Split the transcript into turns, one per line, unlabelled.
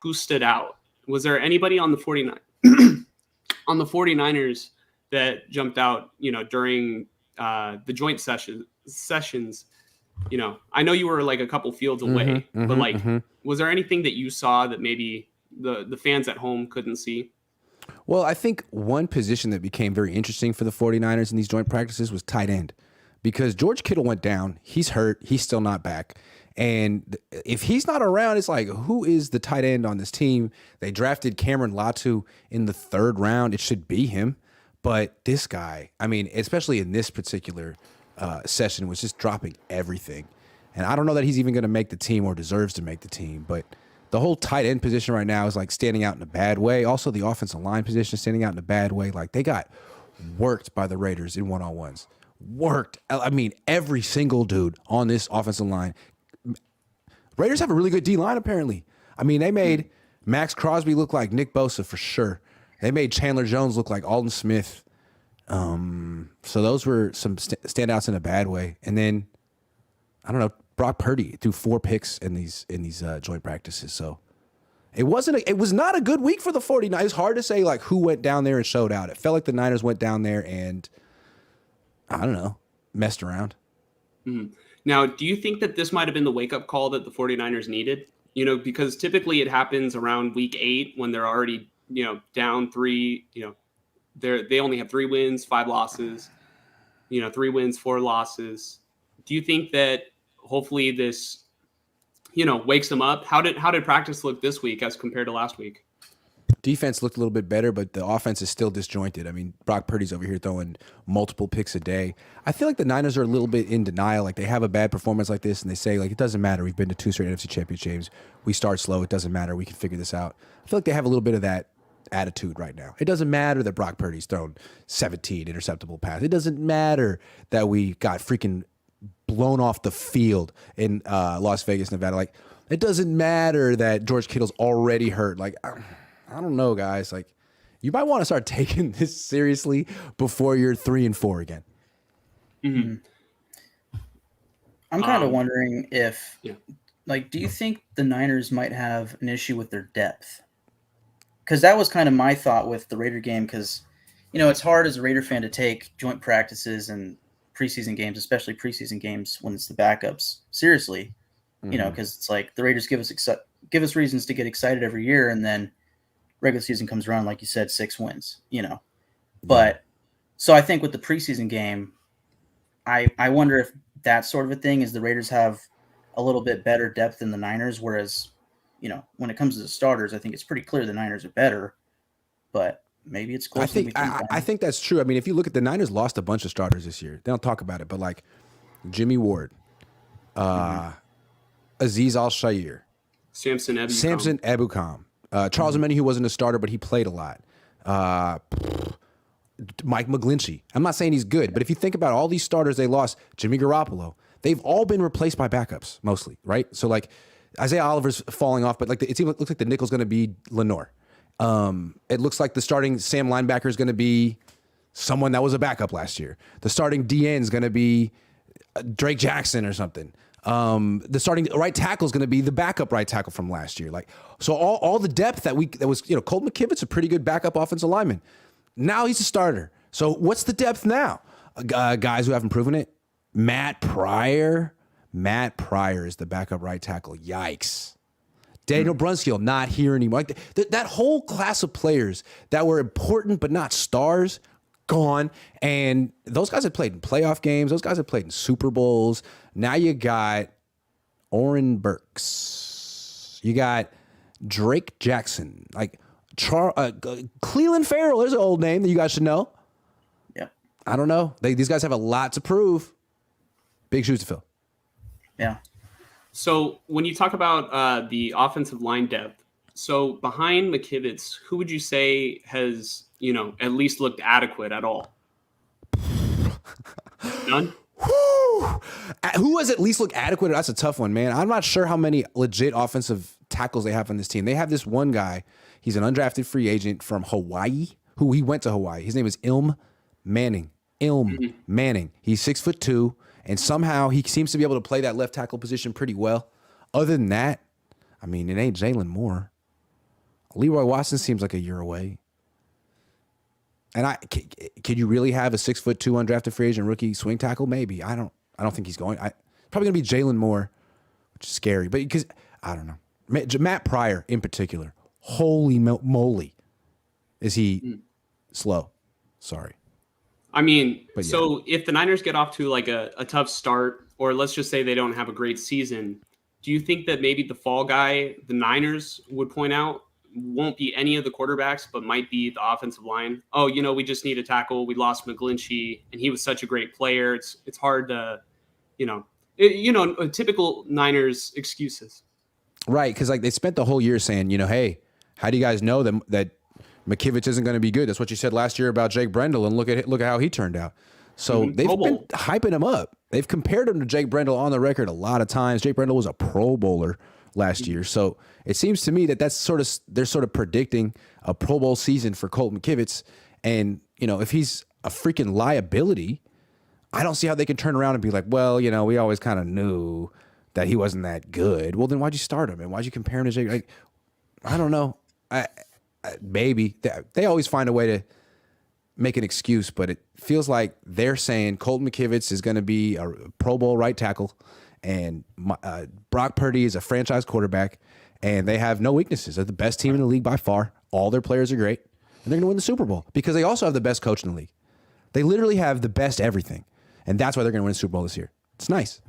who stood out? Was there anybody on the 49ers that jumped out, during the joint sessions? I know you were like a couple fields away, but like, was there anything that you saw that maybe the fans at home couldn't see?
Well, I think one position that became very interesting for the 49ers in these joint practices was tight end, because George Kittle went down. He's hurt. He's still not back. And if he's not around, it's like, who is the tight end on this team? They drafted Cameron Latu in the 3rd round. It should be him. But this guy, I mean, especially in this particular session, was just dropping everything. And I don't know that he's even going to make the team or deserves to make the team. But the whole tight end position right now is like standing out in a bad way. Also, the offensive line position is standing out in a bad way. Like, they got worked by the Raiders in one-on-ones. Worked. I mean, every single dude on this offensive line. Raiders have a really good D-line, apparently. I mean, they made Max Crosby look like Nick Bosa for sure. They made Chandler Jones look like Alden Smith. So those were some standouts in a bad way. And then, I don't know, Brock Purdy threw 4 picks in these joint practices. So it was not a good week for the 49ers. It's hard to say like who went down there and showed out. It felt like the Niners went down there and, I don't know, messed around.
Mm-hmm. Now, do you think that this might have been the wake-up call that the 49ers needed? Because typically it happens around week 8 when they're already, down 3, they only have 3 wins, 5 losses, 3 wins, 4 losses. Do you think that hopefully this, wakes them up? How did practice look this week as compared to last week?
Defense looked a little bit better, but the offense is still disjointed. I mean, Brock Purdy's over here throwing multiple picks a day. I feel like the Niners are a little bit in denial. Like, they have a bad performance like this, and they say, like, it doesn't matter. We've been to 2 straight NFC Championship games. We start slow. It doesn't matter. We can figure this out. I feel like they have a little bit of that attitude right now. It doesn't matter that Brock Purdy's thrown 17 interceptable passes. It doesn't matter that we got freaking blown off the field in Las Vegas, Nevada. Like, it doesn't matter that George Kittle's already hurt. Like, I don't know, guys. Like, you might want to start taking this seriously before you're 3-4 again.
Mm-hmm.
I'm kind of wondering if, do you think the Niners might have an issue with their depth? Because that was kind of my thought with the Raider game. Because, it's hard as a Raider fan to take joint practices and preseason games, especially preseason games when it's the backups, seriously. Because it's like the Raiders give us reasons to get excited every year, and then regular season comes around, like you said, 6 wins, But so I think with the preseason game, I wonder if that sort of a thing is the Raiders have a little bit better depth than the Niners, whereas, when it comes to the starters, I think it's pretty clear the Niners are better, but maybe it's close.
I think that's true. I mean, if you look at the Niners lost a bunch of starters this year. They don't talk about it, but like Jimmy Ward, Azeez Al-Shaair,
Samson
Ebukam. Charles Omeni, who wasn't a starter, but he played a lot. Mike McGlinchey. I'm not saying he's good, but if you think about all these starters they lost, Jimmy Garoppolo, they've all been replaced by backups mostly, right? So like Isaiah Oliver's falling off, but like it looks like the nickel's going to be Lenore. It looks like the starting Sam linebacker is going to be someone that was a backup last year. The starting DN is going to be Drake Jackson or something. The starting right tackle is going to be the backup right tackle from last year. Like, so all the depth that was, Colt McKivitt's a pretty good backup offensive lineman. Now he's a starter. So what's the depth now? Guys who haven't proven it. Matt Pryor is the backup right tackle. Yikes. Daniel Brunskill not here anymore. Like that whole class of players that were important but not stars, gone. And those guys have played in playoff games. Those guys have played in Super Bowls. Now you got Oren Burks. You got Drake Jackson. Like Cleveland Farrell. There's an old name that you guys should know.
Yeah.
I don't know. These guys have a lot to prove. Big shoes to fill.
Yeah.
So when you talk about the offensive line depth, so behind McKivitz, who would you say has, at least looked adequate at all? None?
Who has at least looked adequate? That's a tough one, man. I'm not sure how many legit offensive tackles they have on this team. They have this one guy. He's an undrafted free agent from Hawaii, he went to Hawaii. His name is Ilm Manning. Manning. He's 6'2", and somehow he seems to be able to play that left tackle position pretty well. Other than that, I mean, it ain't Jalen Moore. Leroy Watson seems like a year away. And could you really have a 6'2" undrafted free agent rookie swing tackle? Maybe. I don't think he's going. Probably gonna be Jalen Moore, which is scary. But because I don't know, Matt Pryor in particular. Holy moly, is he slow? Sorry.
I mean, so if the Niners get off to like a tough start, or let's just say they don't have a great season, do you think that maybe the fall guy the Niners would point out won't be any of the quarterbacks, but might be the offensive line? Oh, we just need a tackle. We lost McGlinchey, and he was such a great player. It's hard to, typical Niners excuses.
Right, because like they spent the whole year saying, hey, how do you guys know that McKivitz isn't going to be good? That's what you said last year about Jake Brendel, and look at how he turned out. So they've been hyping him up. They've compared him to Jake Brendel on the record a lot of times. Jake Brendel was a Pro Bowler last year, so it seems to me that they're sort of predicting a Pro Bowl season for Colt McKivitz. And if he's a freaking liability, I don't see how they can turn around and be like, well, we always kind of knew that he wasn't that good. Well, then why'd you start him and why'd you compare him to Jake? Like, I don't know. Maybe they always find a way to make an excuse, but it feels like they're saying Colt McKivitz is going to be a Pro Bowl right tackle, and Brock Purdy is a franchise quarterback, and they have no weaknesses. They're the best team in the league by far. All their players are great, and they're going to win the Super Bowl because they also have the best coach in the league. They literally have the best everything, and that's why they're going to win the Super Bowl this year. It's nice.